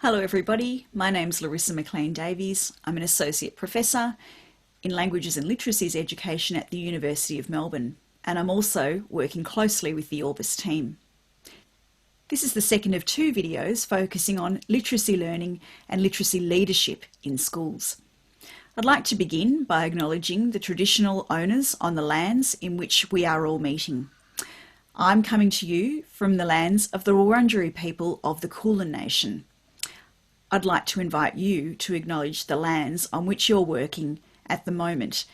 Hello everybody, my name's Larissa Mclean Davies. I'm an Associate Professor in Languages and Literacies Education at the University of Melbourne, and I'm also working closely with the Orbis team. This is the second of two videos focusing on literacy learning and literacy leadership in schools. I'd like to begin by acknowledging the traditional owners on the lands in which we are all meeting. I'm coming to you from the lands of the Wurundjeri people of the Kulin Nation. I'd like to invite you to acknowledge the lands on which you're working at the moment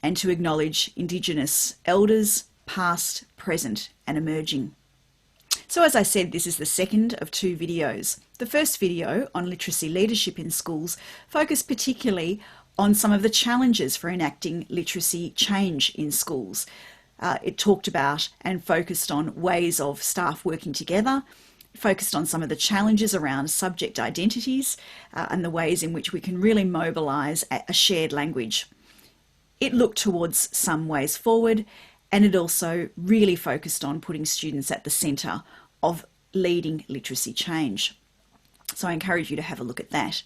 and to acknowledge Indigenous elders, past, present and emerging. So as I said, this is the second of two videos. The first video on literacy leadership in schools focused particularly on some of the challenges for enacting literacy change in schools. It talked about and focused on ways of staff working together, focused on some of the challenges around subject identities and the ways in which we can really mobilise a shared language. It looked towards some ways forward, and it also really focused on putting students at the centre of leading literacy change. So I encourage you to have a look at that.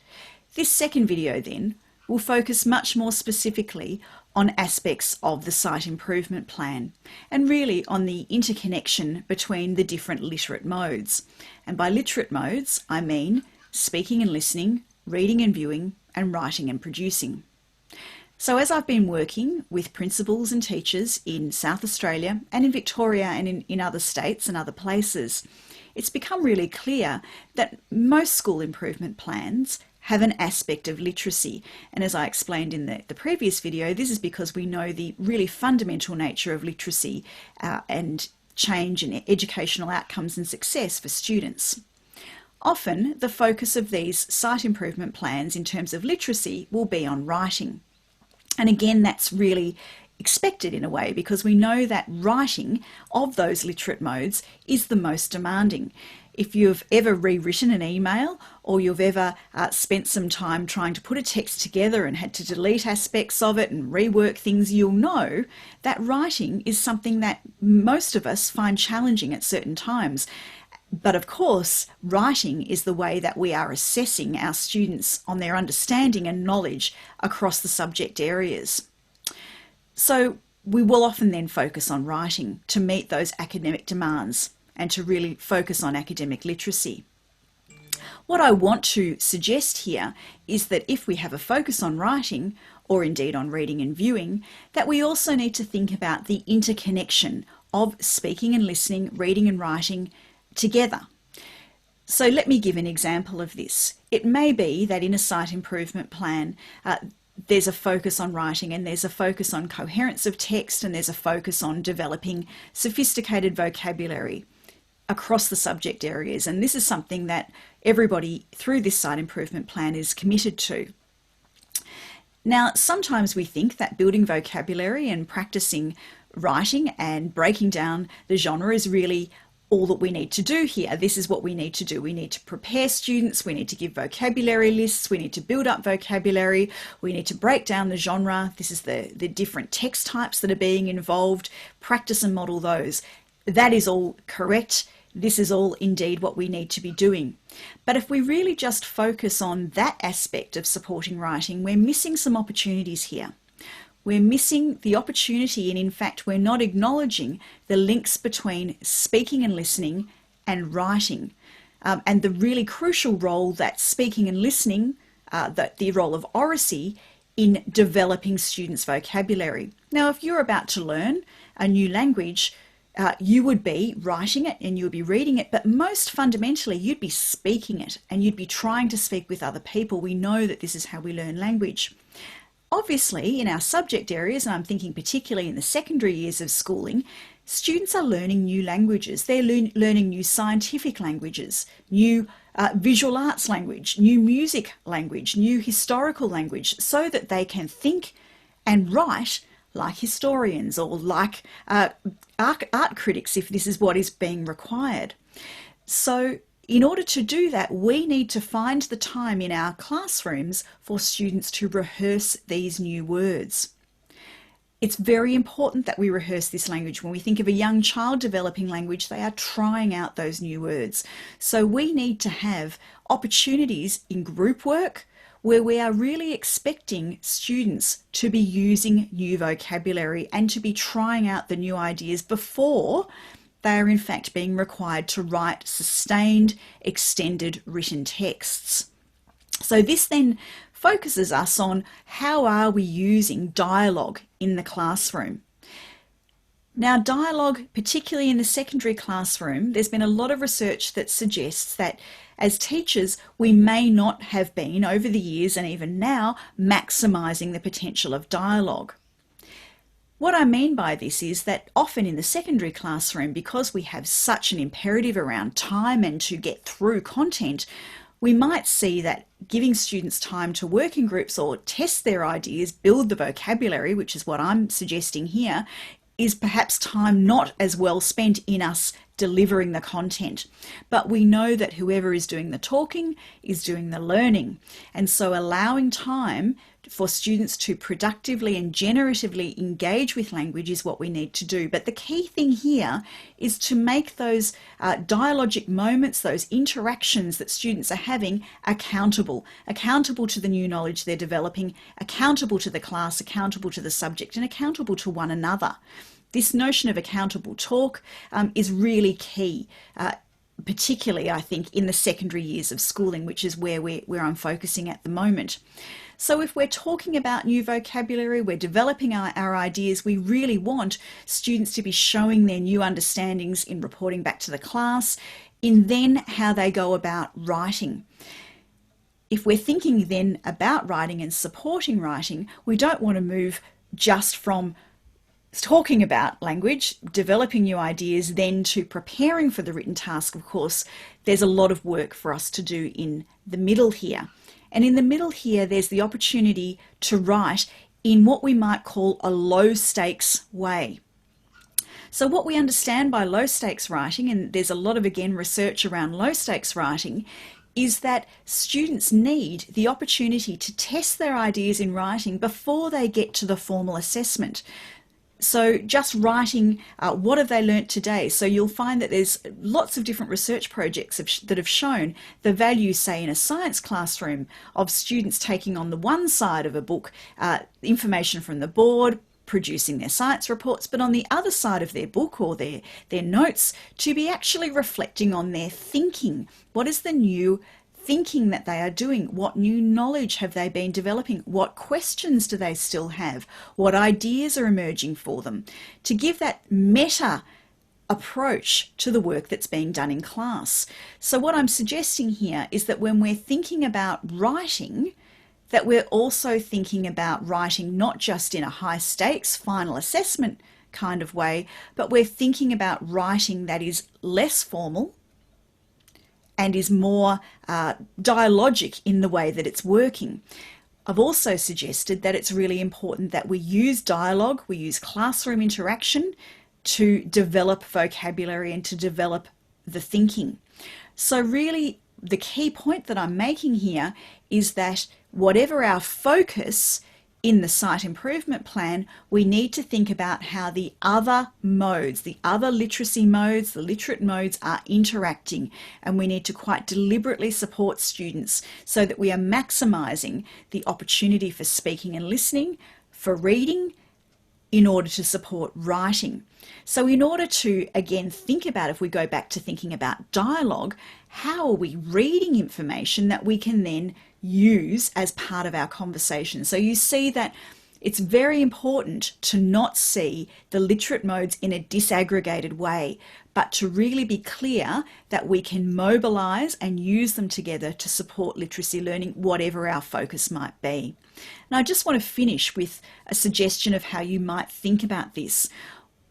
This second video then will focus much more specifically on aspects of the site improvement plan and really on the interconnection between the different literate modes. And by literate modes, I mean speaking and listening, reading and viewing, and writing and producing. So as I've been working with principals and teachers in South Australia and in Victoria and in other states and other places, it's become really clear that most school improvement plans have an aspect of literacy. And as I explained in the previous video, this is because we know the really fundamental nature of literacy and change in educational outcomes and success for students. Often, the focus of these site improvement plans in terms of literacy will be on writing. And again, that's really expected in a way because we know that writing of those literate modes is the most demanding. If you've ever rewritten an email or you've ever spent some time trying to put a text together and had to delete aspects of it and rework things, you'll know that writing is something that most of us find challenging at certain times. But of course, writing is the way that we are assessing our students on their understanding and knowledge across the subject areas. So we will often then focus on writing to meet those academic demands and to really focus on academic literacy. What I want to suggest here is that if we have a focus on writing, or indeed on reading and viewing, that we also need to think about the interconnection of speaking and listening, reading and writing together. So let me give an example of this. It may be that in a site improvement plan, there's a focus on writing and there's a focus on coherence of text and there's a focus on developing sophisticated vocabulary across the subject areas. And this is something that everybody through this site improvement plan is committed to. Now, sometimes we think that building vocabulary and practicing writing and breaking down the genre is really all that we need to do here. This is what we need to do. We need to prepare students, we need to give vocabulary lists, we need to build up vocabulary, we need to break down the genre. This is the different text types that are being involved, practice and model those. That is all correct. This is all indeed what we need to be doing. But if we really just focus on that aspect of supporting writing, we're missing some opportunities here. We're missing the opportunity and in fact we're not acknowledging the links between speaking and listening and writing and the really crucial role that speaking and listening, the role of oracy in developing students' vocabulary. Now if you're about to learn a new language, you would be writing it and you would be reading it, but most fundamentally you'd be speaking it and you'd be trying to speak with other people. We know that this is how we learn language. Obviously, in our subject areas, and I'm thinking particularly in the secondary years of schooling, students are learning new languages. They're learning new scientific languages, new visual arts language, new music language, new historical language, so that they can think and write like historians or like art critics, if this is what is being required. So in order to do that, we need to find the time in our classrooms for students to rehearse these new words. It's very important that we rehearse this language. When we think of a young child developing language, they are trying out those new words. So we need to have opportunities in group work where we are really expecting students to be using new vocabulary and to be trying out the new ideas before they are in fact being required to write sustained, extended written texts. So this then focuses us on how are we using dialogue in the classroom. Now, dialogue, particularly in the secondary classroom, there's been a lot of research that suggests that as teachers, we may not have been over the years and even now maximising the potential of dialogue. What I mean by this is that often in the secondary classroom, because we have such an imperative around time and to get through content, we might see that giving students time to work in groups or test their ideas, build the vocabulary, which is what I'm suggesting here, is perhaps time not as well spent in us delivering the content. But we know that whoever is doing the talking is doing the learning. And so allowing time for students to productively and generatively engage with language is what we need to do. But the key thing here is to make those dialogic moments, those interactions that students are having, accountable to the new knowledge they're developing, accountable to the class, accountable to the subject, and accountable to one another. This notion of accountable talk is really key, particularly I think in the secondary years of schooling, which is where I'm focusing at the moment. So if we're talking about new vocabulary, we're developing our ideas, we really want students to be showing their new understandings in reporting back to the class, in then how they go about writing. If we're thinking then about writing and supporting writing, we don't want to move just from talking about language, developing new ideas, then to preparing for the written task. Of course, there's a lot of work for us to do in the middle here. And in the middle here, there's the opportunity to write in what we might call a low stakes way. So what we understand by low stakes writing, and there's a lot of, again, research around low stakes writing, is that students need the opportunity to test their ideas in writing before they get to the formal assessment. So just writing, what have they learnt today? So you'll find that there's lots of different research projects that have shown the value, say, in a science classroom of students taking on the one side of a book, information from the board, producing their science reports, but on the other side of their book or their notes, to be actually reflecting on their thinking. What is the new thinking that they are doing? What new knowledge have they been developing? What questions do they still have? What ideas are emerging for them? To give that meta approach to the work that's being done in class. So what I'm suggesting here is that when we're thinking about writing, that we're also thinking about writing not just in a high stakes final assessment kind of way, but we're thinking about writing that is less formal and is more dialogic in the way that it's working. I've also suggested that it's really important that we use dialogue, we use classroom interaction to develop vocabulary and to develop the thinking. So really the key point that I'm making here is that whatever our focus in the site improvement plan, we need to think about how the other modes, the other literacy modes, the literate modes are interacting, and we need to quite deliberately support students so that we are maximising the opportunity for speaking and listening, for reading, in order to support writing. So in order to, again, think about, if we go back to thinking about dialogue, how are we reading information that we can then use as part of our conversation? So you see that it's very important to not see the literate modes in a disaggregated way, but to really be clear that we can mobilise and use them together to support literacy learning, whatever our focus might be. And I just want to finish with a suggestion of how you might think about this.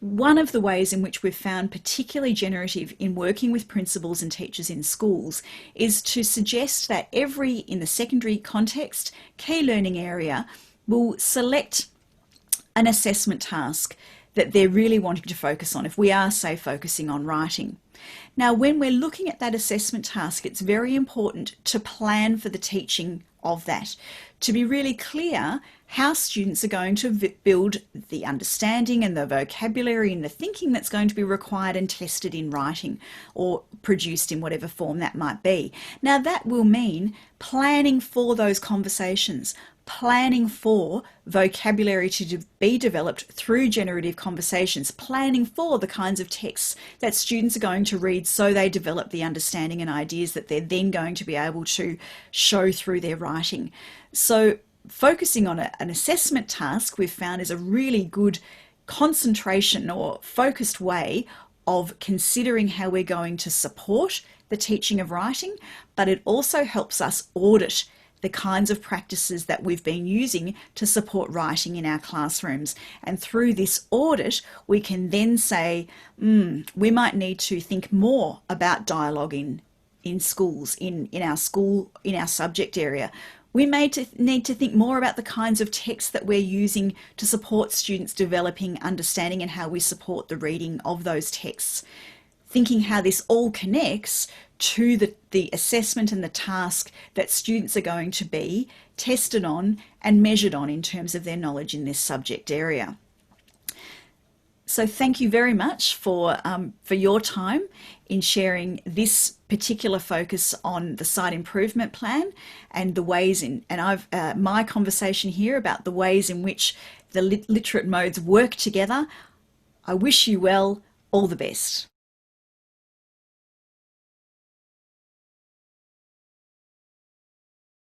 One of the ways in which we've found particularly generative in working with principals and teachers in schools is to suggest that in the secondary context, key learning area will select an assessment task that they're really wanting to focus on, if we are, say, focusing on writing. Now, when we're looking at that assessment task, it's very important to plan for the teaching of that, to be really clear how students are going to build the understanding and the vocabulary and the thinking that's going to be required and tested in writing or produced in whatever form that might be. Now that will mean planning for those conversations, planning for vocabulary to be developed through generative conversations, planning for the kinds of texts that students are going to read so they develop the understanding and ideas that they're then going to be able to show through their writing. So focusing on an assessment task, we've found, is a really good concentration or focused way of considering how we're going to support the teaching of writing, but it also helps us audit the kinds of practices that we've been using to support writing in our classrooms. And through this audit, we can then say, we might need to think more about dialogue in schools, in our subject area. We may need to think more about the kinds of texts that we're using to support students developing understanding and how we support the reading of those texts. Thinking how this all connects to the assessment and the task that students are going to be tested on and measured on in terms of their knowledge in this subject area. So thank you very much for your time in sharing this particular focus on the site improvement plan and the ways my conversation here about the ways in which the literate modes work together. I wish you well, all the best.